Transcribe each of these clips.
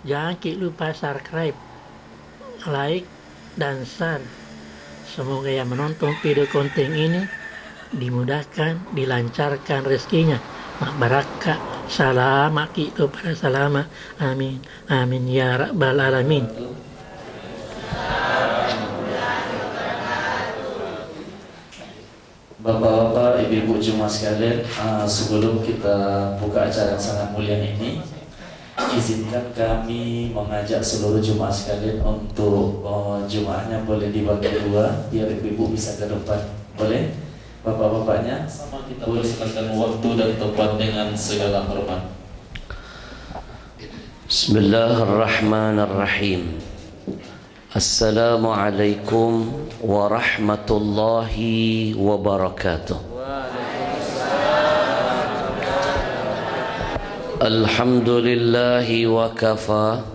Jangan lupa subscribe, like, dan share. Semoga yang menonton video konten ini dimudahkan, dilancarkan rezekinya, mak barakah, selamat kepada selamat. Amin. Amin ya rabbal alamin. Bapak-bapak, ibu-ibu jemaah sekalian, sebelum kita buka acara yang sangat mulia ini, izinkan kami mengajak seluruh jemaah sekalian untuk jemaahnya boleh dibagi dua, biar ibu-ibu bisa ke depan. Boleh? Bapak-bapaknya sama kita persilakan waktu dan tempat dengan segala hormat. Bismillahirrahmanirrahim. Assalamualaikum warahmatullahi wabarakatuh. Alhamdulillahi wa kafa,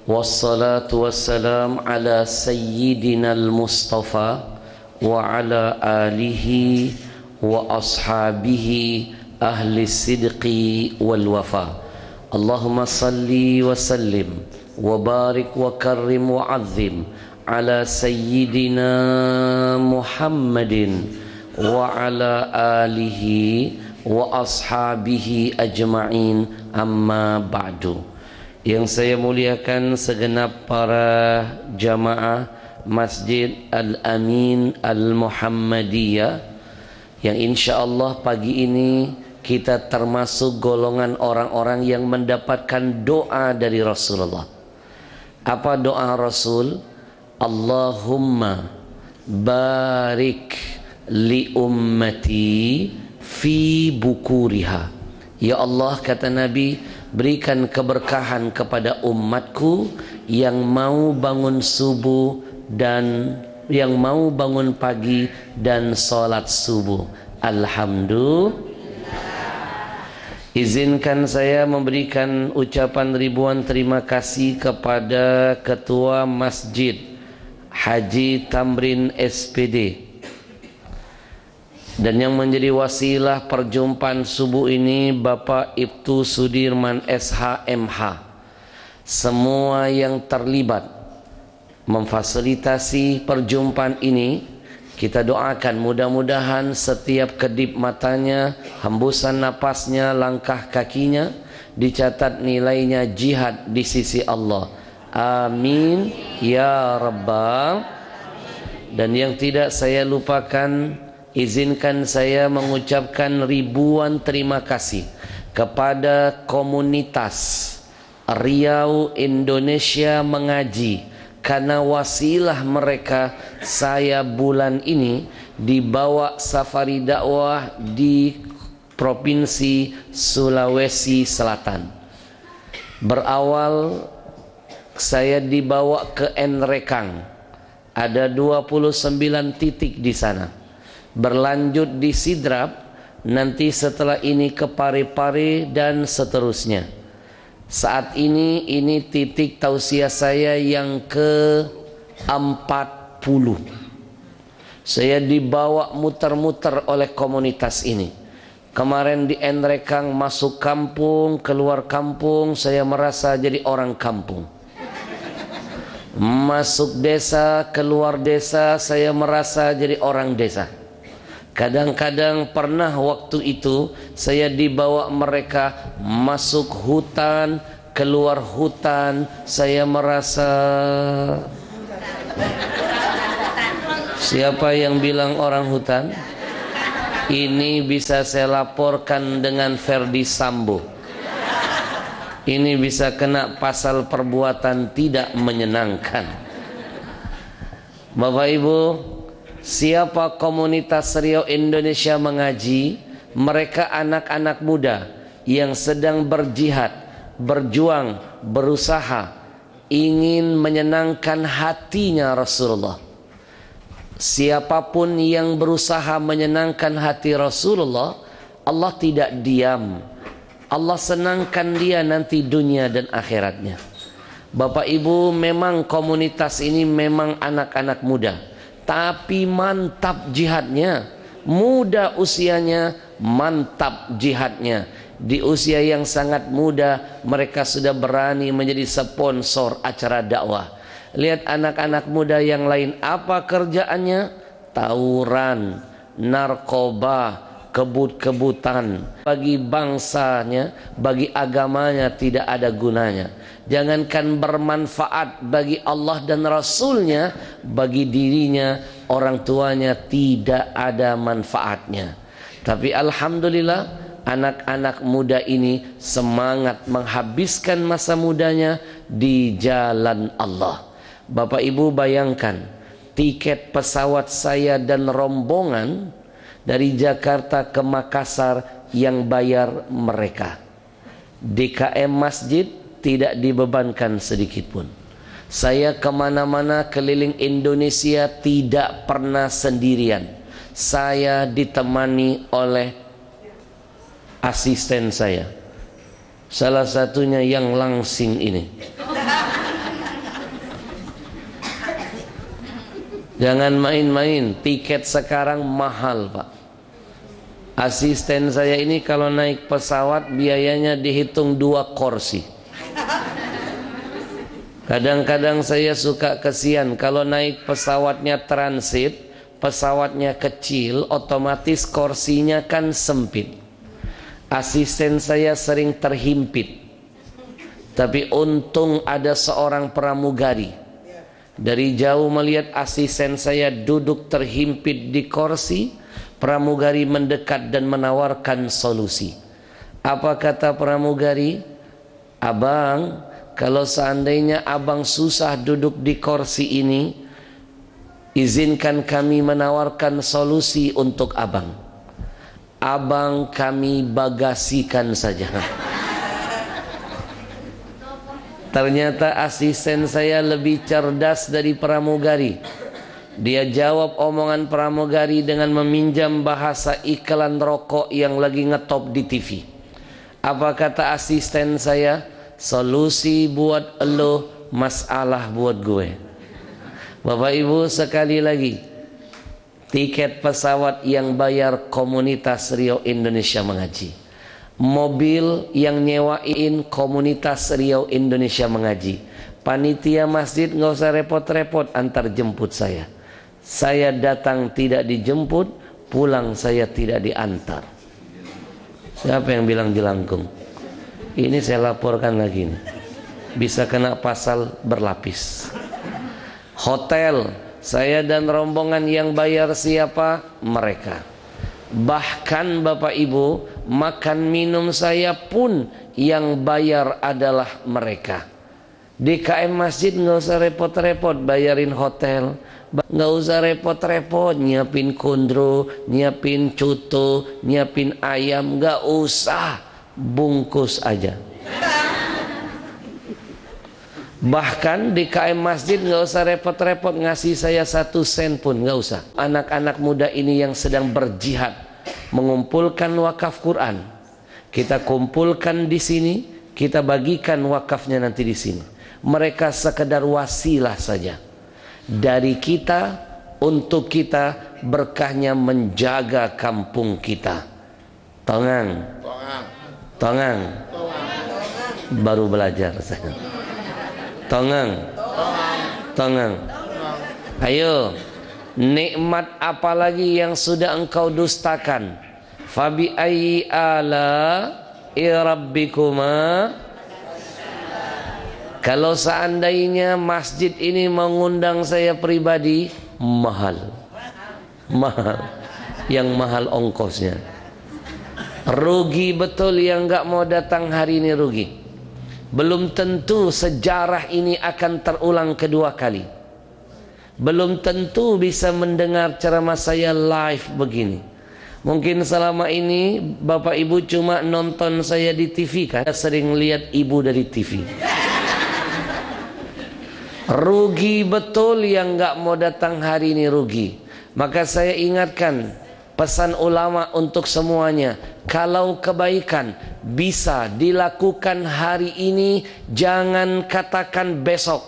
wassalatu wassalam ala sayyidina al-mustafa wa ala alihi wa ashabihi ahli sidqi wal wafa. Allahumma salli wa sallim wa barik wa karrim wa azim ala sayyidina Muhammadin wa ala alihi wa ashabihi ajma'in, amma ba'du. Yang saya muliakan segenap para jamaah Masjid Al-Amin Al-Muhammadiyah, yang insyaallah pagi ini kita termasuk golongan orang-orang yang mendapatkan doa dari Rasulullah. Apa doa Rasul? Allahumma barik li ummati fi bukuriha. Ya Allah, kata Nabi, berikan keberkahan kepada umatku yang mau bangun subuh dan yang mau bangun pagi dan salat subuh. Alhamdulillah. Izinkan saya memberikan ucapan ribuan terima kasih kepada Ketua Masjid Haji Tamrin SPD, dan yang menjadi wasilah perjumpaan subuh ini Bapak Ibtu Sudirman SHMH. Semua yang terlibat memfasilitasi perjumpaan ini, kita doakan mudah-mudahan setiap kedip matanya, hembusan napasnya, langkah kakinya dicatat nilainya jihad di sisi Allah. Amin ya rabbal. Dan yang tidak saya lupakan, izinkan saya mengucapkan ribuan terima kasih kepada komunitas Riau Indonesia Mengaji, karena wasilah mereka saya bulan ini dibawa safari dakwah di Provinsi Sulawesi Selatan. Berawal saya dibawa ke Nrekang, ada 29 titik di sana. Berlanjut di Sidrap, nanti setelah ini ke Parepare dan seterusnya. Saat ini titik tausiah saya yang ke-40. Saya dibawa muter-muter oleh komunitas ini. Kemarin di Nrekang, masuk kampung, keluar kampung, saya merasa jadi orang kampung. Masuk desa, keluar desa, saya merasa jadi orang desa. Kadang-kadang pernah waktu itu saya dibawa mereka masuk hutan, keluar hutan, saya merasa... Siapa yang bilang orang hutan? Ini bisa saya laporkan dengan Ferdi Sambo. Ini bisa kena pasal perbuatan tidak menyenangkan. Bapak Ibu, siapa komunitas Riau Indonesia Mengaji? Mereka anak-anak muda yang sedang berjihad, berjuang, berusaha, ingin menyenangkan hatinya Rasulullah. Siapapun yang berusaha menyenangkan hati Rasulullah, Allah tidak diam. Allah senangkan dia nanti dunia dan akhiratnya. Bapak Ibu, memang komunitas ini memang anak-anak muda, tapi mantap jihadnya. Muda usianya, mantap jihadnya. di usia yang sangat muda mereka sudah berani menjadi sponsor acara dakwah. Lihat anak-anak muda yang lain, apa kerjaannya? Tawuran, narkoba, kebut-kebutan. Bagi bangsanya, bagi agamanya tidak ada gunanya. Jangankan bermanfaat bagi Allah dan Rasulnya, bagi dirinya, orang tuanya tidak ada manfaatnya. Tapi alhamdulillah, anak-anak muda ini semangat menghabiskan masa mudanya di jalan Allah. Bapak Ibu bayangkan, tiket pesawat saya dan rombongan dari Jakarta ke Makassar yang bayar mereka. DKM Masjid tidak dibebankan sedikit pun. Saya kemana-mana keliling Indonesia tidak pernah sendirian. Saya ditemani oleh asisten saya, salah satunya yang langsing ini. Jangan main-main, tiket sekarang mahal Pak. Asisten saya ini kalau naik pesawat biayanya dihitung 2 kursi. Kadang-kadang saya suka kesian kalau naik pesawatnya transit, pesawatnya kecil, otomatis kursinya kan sempit. Asisten saya sering terhimpit. Tapi untung ada seorang pramugari. Dari jauh melihat asisten saya duduk terhimpit di kursi, pramugari mendekat dan menawarkan solusi. Apa kata pramugari? Abang, kalau seandainya abang susah duduk di kursi ini, izinkan kami menawarkan solusi untuk abang. Abang kami bagasikan saja. Ternyata asisten saya lebih cerdas dari pramugari. Dia jawab omongan pramugari dengan meminjam bahasa iklan rokok yang lagi ngetop di TV. Apa kata asisten saya? Solusi buat elo, masalah buat gue. Bapak Ibu sekali lagi, tiket pesawat yang bayar komunitas Riau Indonesia Mengaji. Mobil yang nyewain komunitas Riau Indonesia Mengaji. Panitia masjid nggak usah repot-repot antar jemput saya. Saya datang tidak dijemput, pulang saya tidak diantar. Siapa yang bilang jelangkung? Ini saya laporkan lagi nih. Bisa kena pasal berlapis. Hotel, saya dan rombongan yang bayar siapa? Mereka. Bahkan Bapak Ibu, makan minum saya pun yang bayar adalah mereka. DKM Masjid nggak usah repot-repot bayarin hotel, nggak usah repot-repot nyiapin kondro, nyiapin cuto, nyiapin ayam, nggak usah, bungkus aja. Bahkan DKM Masjid nggak usah repot-repot ngasih saya 1 sen pun, nggak usah. Anak-anak muda ini yang sedang berjihad mengumpulkan wakaf Quran, kita kumpulkan di sini, kita bagikan wakafnya nanti di sini. Mereka sekedar wasilah saja dari kita untuk kita, berkahnya menjaga kampung kita. Tongang, tongang, baru belajar saya. Tongang, tongang. Ayo, nikmat apa lagi yang sudah engkau dustakan? Fabi ayyi ala rabbikuma. Kalau seandainya masjid ini mengundang saya pribadi, mahal, yang mahal ongkosnya. Rugi betul yang nggak mau datang hari ini, rugi. Belum tentu sejarah ini akan terulang kedua kali. Belum tentu bisa mendengar ceramah saya live begini. Mungkin selama ini Bapak Ibu cuma nonton saya di TV, kan sering lihat ibu dari TV. Rugi betul yang nggak mau datang hari ini, rugi. Maka saya ingatkan pesan ulama untuk semuanya, kalau kebaikan bisa dilakukan hari ini, jangan katakan besok.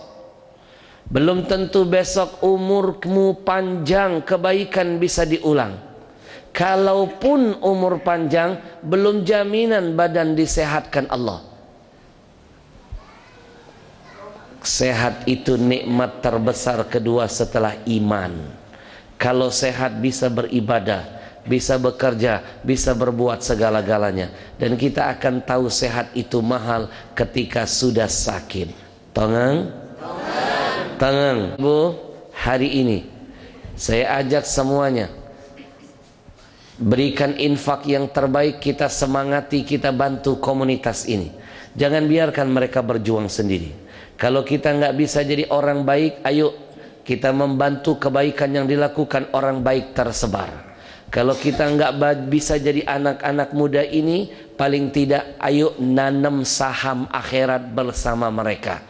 Belum tentu besok umurmu panjang kebaikan bisa diulang. Kalaupun umur panjang, belum jaminan badan disehatkan Allah. Sehat itu nikmat terbesar kedua setelah iman. Kalau sehat bisa beribadah, bisa bekerja, bisa berbuat segala-galanya. Dan kita akan tahu sehat itu mahal ketika sudah sakit. Tangan? Tangan. Bu, hari ini saya ajak semuanya, berikan infak yang terbaik, kita semangati, kita bantu komunitas ini. Jangan biarkan mereka berjuang sendiri. Kalau kita nggak bisa jadi orang baik, ayo kita membantu kebaikan yang dilakukan orang baik tersebar. Kalau kita nggak bisa jadi anak-anak muda ini, paling tidak ayo nanam saham akhirat bersama mereka.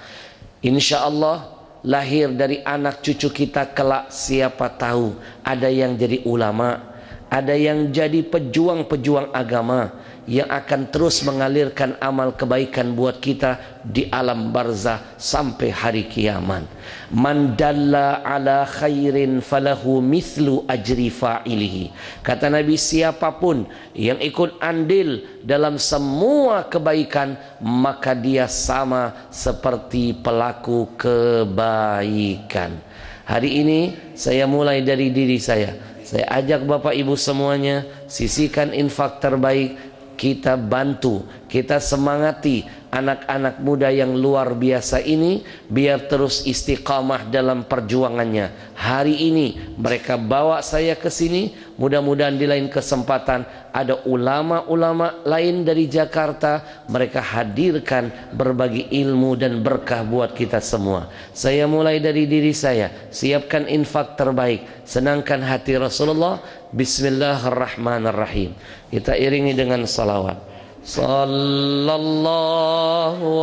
Insya Allah lahir dari anak cucu kita kelak, siapa tahu ada yang jadi ulama, ada yang jadi pejuang-pejuang agama yang akan terus mengalirkan amal kebaikan buat kita di alam barzah sampai hari kiamat. Man dalla ala khairin falahu mithlu ajri fa'ilihi. Kata Nabi, siapapun yang ikut andil dalam semua kebaikan, maka dia sama seperti pelaku kebaikan. Hari ini saya mulai dari diri saya. Saya ajak Bapak Ibu semuanya, sisihkan infak terbaik. Kita bantu, kita semangati anak-anak muda yang luar biasa ini biar terus istiqamah dalam perjuangannya. Hari ini mereka bawa saya ke sini, mudah-mudahan di lain kesempatan ada ulama-ulama lain dari Jakarta, mereka hadirkan berbagi ilmu dan berkah buat kita semua. Saya mulai dari diri saya, siapkan infak terbaik, senangkan hati Rasulullah. Bismillahirrahmanirrahim. Kita iringi dengan salawat. Sallallahu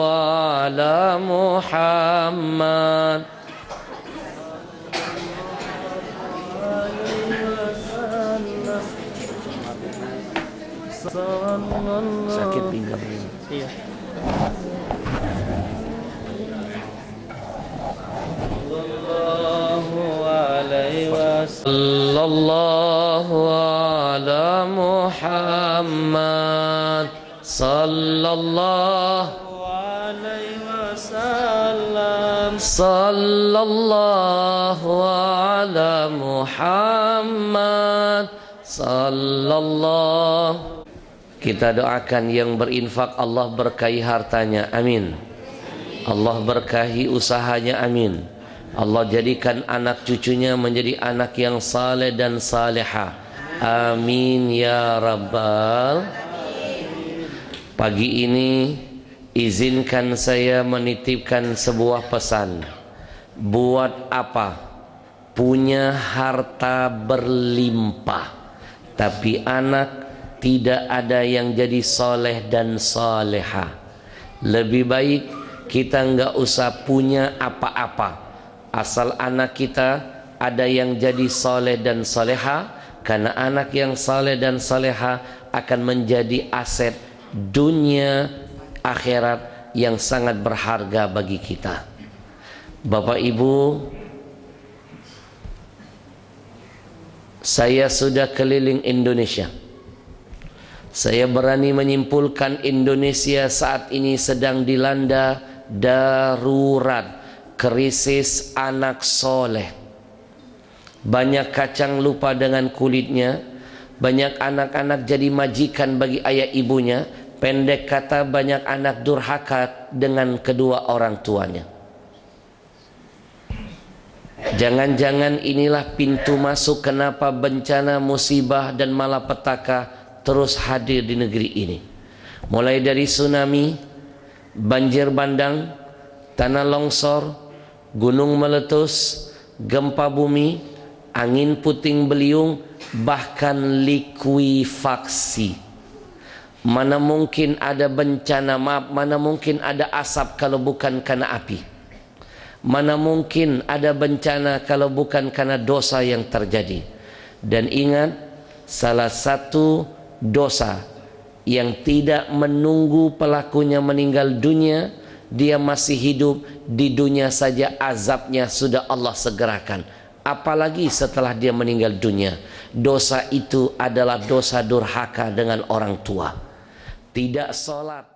ala Muhammad. Sakit pinggang ini. Iya. Sallallahu ala Muhammad. Sallallahu alaihi wasallam. Sallallahu ala Muhammad. Sallallahu. Kita doakan yang berinfak, Allah berkahi hartanya, amin. Allah berkahi usahanya, amin. Allah jadikan anak cucunya menjadi anak yang saleh dan salehah, amin ya rabbal. Pagi ini izinkan saya menitipkan sebuah pesan. Buat apa punya harta berlimpah tapi anak tidak ada yang jadi soleh dan soleha? Lebih baik kita nggak usah punya apa-apa, asal anak kita ada yang jadi soleh dan soleha, karena anak yang soleh dan soleha akan menjadi aset dunia akhirat yang sangat berharga bagi kita. Bapak Ibu, saya sudah keliling Indonesia. Saya berani menyimpulkan Indonesia saat ini sedang dilanda darurat, krisis anak soleh. Banyak kacang lupa dengan kulitnya, banyak anak-anak jadi majikan bagi ayah ibunya, pendek kata banyak anak durhaka dengan kedua orang tuanya. Jangan-jangan inilah pintu masuk kenapa bencana, musibah dan malapetaka terus hadir di negeri ini. Mulai dari tsunami, banjir bandang, tanah longsor, gunung meletus, gempa bumi, angin puting beliung, bahkan likuifaksi. Mana mungkin ada bencana, mana mungkin ada asap kalau bukan karena api? Mana mungkin ada bencana kalau bukan karena dosa yang terjadi? Dan ingat, salah satu dosa yang tidak menunggu pelakunya meninggal dunia, dia masih hidup di dunia saja azabnya sudah Allah segerakan. apalagi setelah dia meninggal dunia. Dosa itu adalah dosa durhaka dengan orang tua. Tidak sholat